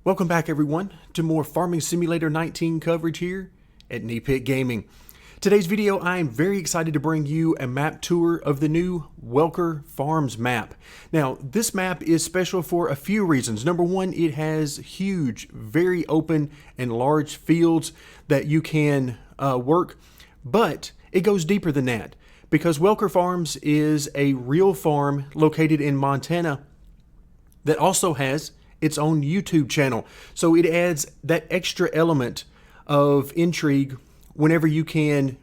Welcome back everyone to more Farming Simulator 19 coverage here at Knee Pit Gaming. Today's video I am very excited to bring you a map tour of the new Welker Farms map. Now this map is special for a few reasons. Number one, it has huge, very open and large fields that you can work, but it goes deeper than that because Welker Farms is a real farm located in Montana that also has its own YouTube channel. So it adds that extra element of intrigue whenever you can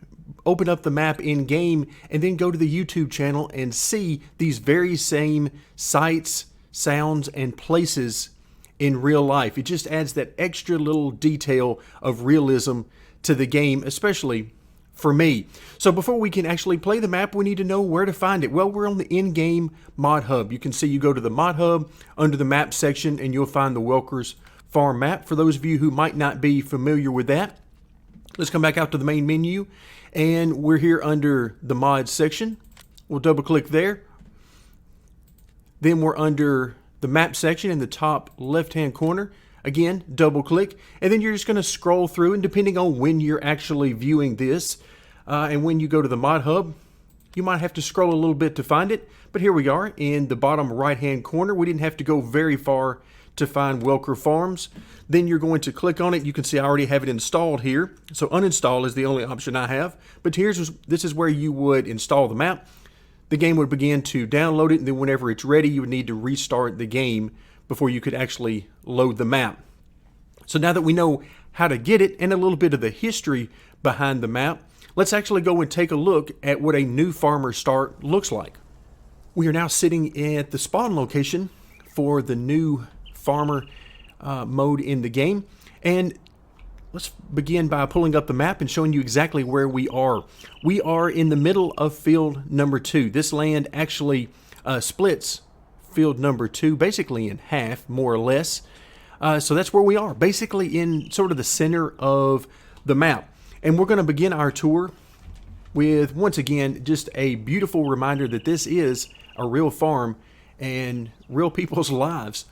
open up the map in game and then go to the YouTube channel and see these very same sights, sounds, and places in real life. It just adds that extra little detail of realism to the game, especially for me. So before we can actually play the map, we need to know where to find it. Well, we're on the in-game mod hub. You can see you go to the mod hub under the map section and you'll find the Welker's farm map. For those of you who might not be familiar with that, let's come back out to the main menu and we're here under the mod section. We'll double click there. Then we're under the map section in the top left hand corner. Again, double click, and then you're just going to scroll through, and depending on when you're actually viewing this, and when you go to the mod hub, you might have to scroll a little bit to find it, but here we are in the bottom right hand corner. We didn't have to go very far to find Welker Farms. Then you're going to click on it. You can see I already have it installed here, so uninstall is the only option I have, but this is where you would install the map. The game would begin to download it, and then whenever it's ready, you would need to restart the game before you could actually load the map. So now that we know how to get it and a little bit of the history behind the map, let's actually go and take a look at what a new farmer start looks like. We are now sitting at the spawn location for the new farmer mode in the game, and let's begin by pulling up the map and showing you exactly where we are. We are in the middle of field number 2. This land actually splits field number 2 basically in half, more or less. So that's where we are, basically in sort of the center of the map. And we're going to begin our tour with, once again, just a beautiful reminder that this is a real farm and real people's lives.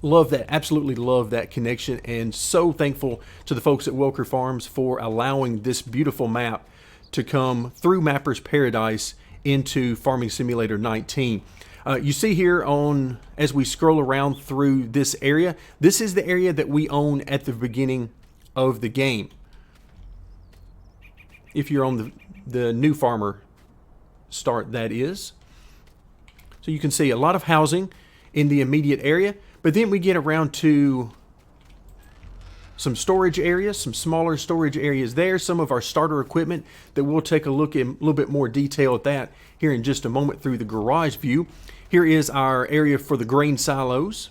Love that, absolutely love that connection, and so thankful to the folks at Welker Farms for allowing this beautiful map to come through Mapper's Paradise into Farming Simulator 19. You see here as we scroll around through this area, this is the area that we own at the beginning of the game. If you're on the new farmer start, that is. So you can see a lot of housing in the immediate area, but then we get around to some storage areas, some smaller storage areas there, some of our starter equipment that we'll take a look in a little bit more detail at that here in just a moment through the garage view. Here is our area for the grain silos.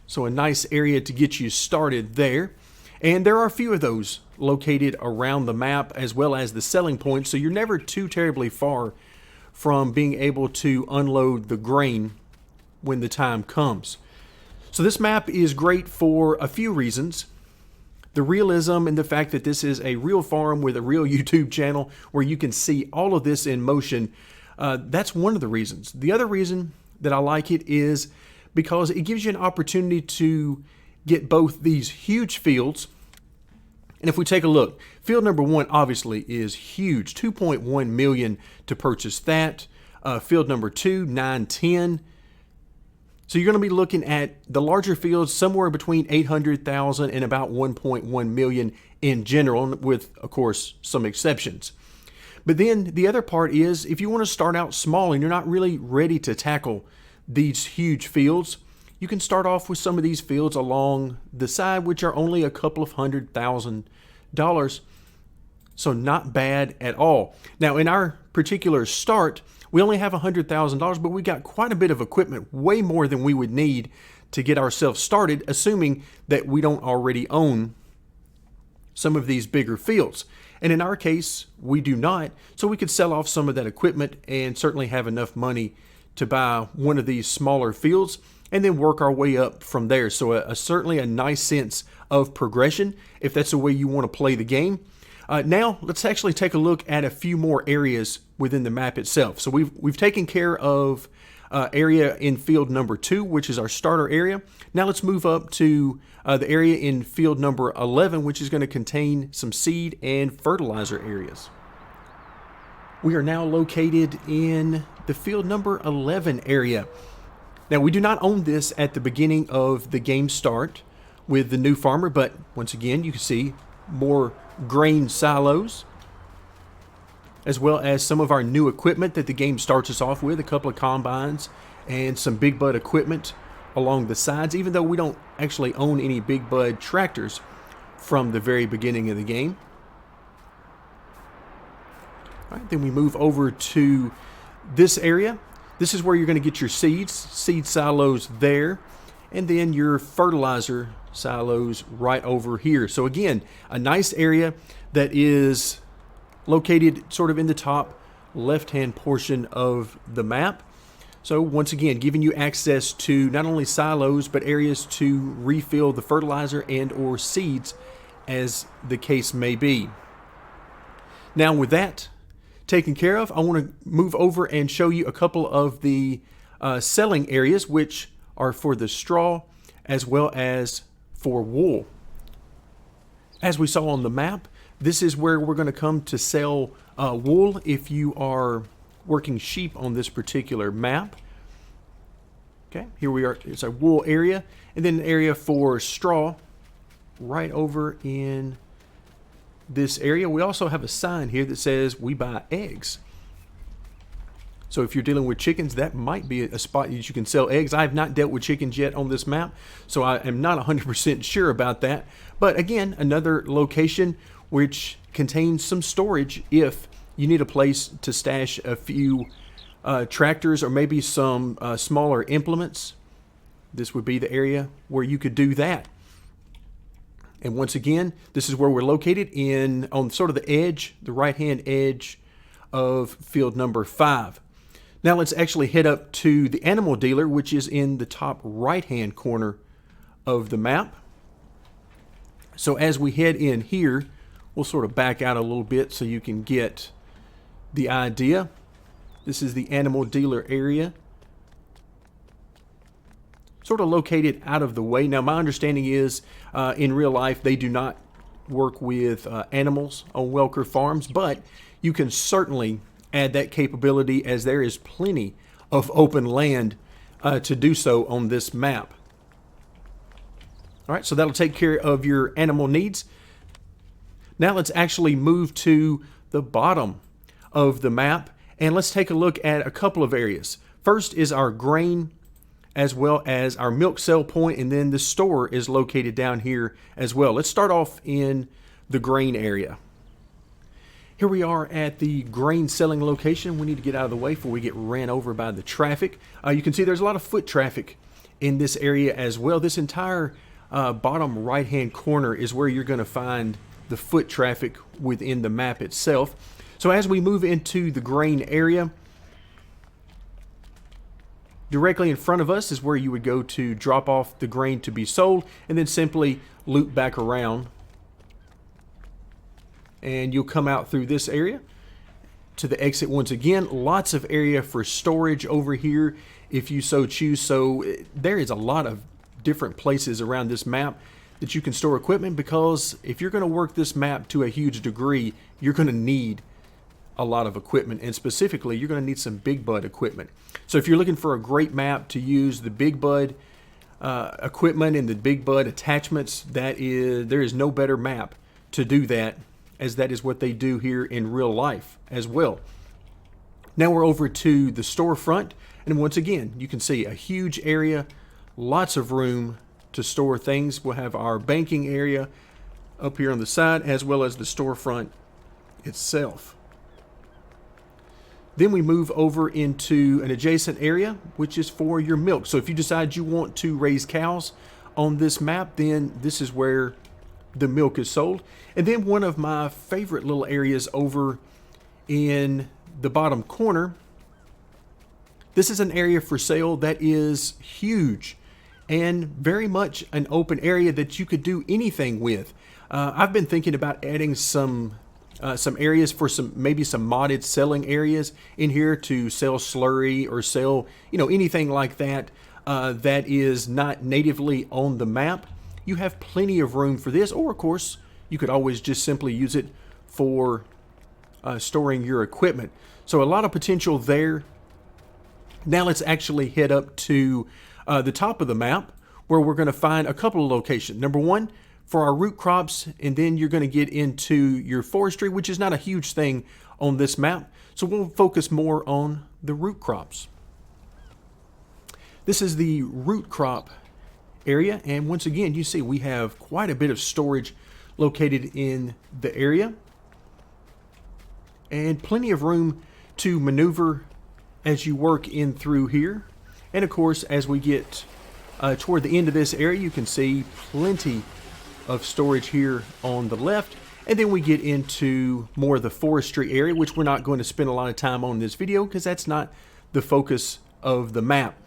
So a nice area to get you started there. And there are a few of those located around the map as well as the selling points, so you're never too terribly far from being able to unload the grain when the time comes. So this map is great for a few reasons. The realism and the fact that this is a real farm with a real YouTube channel where you can see all of this in motion, that's one of the reasons. The other reason that I like it is because it gives you an opportunity to get both these huge fields. And if we take a look, field number 1 obviously is huge, 2.1 million to purchase that. Field number 2, 910. So you're going to be looking at the larger fields somewhere between 800,000 and about 1.1 million in general, with, of course, some exceptions. But then the other part is if you want to start out small and you're not really ready to tackle these huge fields, you can start off with some of these fields along the side, which are only a couple of $100,000. So not bad at all. Now, in our particular start, we only have $100,000, but we got quite a bit of equipment, way more than we would need to get ourselves started, assuming that we don't already own some of these bigger fields. And in our case, we do not, so we could sell off some of that equipment and certainly have enough money to buy one of these smaller fields and then work our way up from there. So certainly a nice sense of progression if that's the way you want to play the game. Now let's actually take a look at a few more areas within the map itself. So we've taken care of area in field number 2, which is our starter area. Now let's move up to the area in field number 11, which is going to contain some seed and fertilizer areas. We are now located in the field number 11 area. Now, we do not own this at the beginning of the game start with the new farmer, but once again, you can see more grain silos, as well as some of our new equipment that the game starts us off with, a couple of combines and some big bud equipment along the sides, even though we don't actually own any big bud tractors from the very beginning of the game. All right, then we move over to this area. This is where you're going to get your seed silos there, and then your fertilizer silos right over here. So again, a nice area that is located sort of in the top left-hand portion of the map. So once again, giving you access to not only silos, but areas to refill the fertilizer and or seeds as the case may be. Now with that taken care of, I want to move over and show you a couple of the selling areas, which are for the straw as well as for wool. As we saw on the map, this is where we're going to come to sell wool if you are working sheep on this particular map. Okay, here we are. It's a wool area, and then an area for straw right over in this area. We also have a sign here that says we buy eggs. So if you're dealing with chickens, that might be a spot that you can sell eggs. I have not dealt with chickens yet on this map, so I am not 100% sure about that. But again, another location which contains some storage if you need a place to stash a few tractors or maybe some smaller implements. This would be the area where you could do that. And once again, this is where we're located on sort of the edge, the right-hand edge of field number 5. Now let's actually head up to the animal dealer, which is in the top right-hand corner of the map. So as we head in here, we'll sort of back out a little bit so you can get the idea. This is the animal dealer area, sort of located out of the way. Now, my understanding is in real life, they do not work with animals on Welker farms, but you can certainly add that capability as there is plenty of open land to do so on this map. All right, so that'll take care of your animal needs. Now let's actually move to the bottom of the map and let's take a look at a couple of areas. First is our grain as well as our milk sell point, and then the store is located down here as well. Let's start off in the grain area. Here we are at the grain selling location. We need to get out of the way before we get ran over by the traffic. You can see there's a lot of foot traffic in this area as well. This entire bottom right-hand corner is where you're going to find the foot traffic within the map itself. So as we move into the grain area, directly in front of us is where you would go to drop off the grain to be sold, and then simply loop back around. And you'll come out through this area to the exit once again. Lots of area for storage over here if you so choose. So there is a lot of different places around this map that you can store equipment, because if you're going to work this map to a huge degree, you're going to need a lot of equipment, and specifically you're going to need some big bud equipment. So if you're looking for a great map to use the big bud equipment and the big bud attachments, there is no better map to do that, as that is what they do here in real life as well. Now we're over to the storefront, and once again you can see a huge area, lots of room to store things. We'll have our banking area up here on the side as well as the storefront itself. Then we move over into an adjacent area, which is for your milk. So if you decide you want to raise cows on this map, then this is where the milk is sold. And then one of my favorite little areas over in the bottom corner, this is an area for sale that is huge and very much an open area that you could do anything with. I've been thinking about adding some some areas for maybe some modded selling areas in here to sell slurry or sell, anything like that that is not natively on the map. You have plenty of room for this, or of course, you could always just simply use it for storing your equipment. So a lot of potential there. Now let's actually head up to the top of the map, where we're going to find a couple of locations. Number one, for our root crops, and then you're going to get into your forestry, which is not a huge thing on this map. So we'll focus more on the root crops. This is the root crop area, and once again, you see we have quite a bit of storage located in the area, and plenty of room to maneuver as you work in through here. And of course, as we get toward the end of this area, you can see plenty of storage here on the left. And then we get into more of the forestry area, which we're not going to spend a lot of time on in this video because that's not the focus of the map.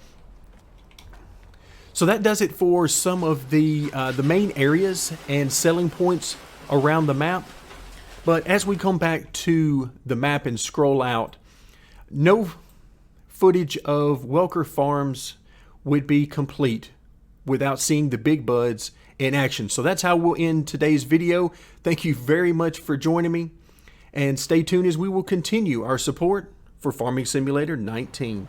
So that does it for some of the main areas and selling points around the map. But as we come back to the map and scroll out, no footage of Welker Farms would be complete without seeing the big buds in action. So that's how we'll end today's video. Thank you very much for joining me, and stay tuned as we will continue our support for Farming Simulator 19.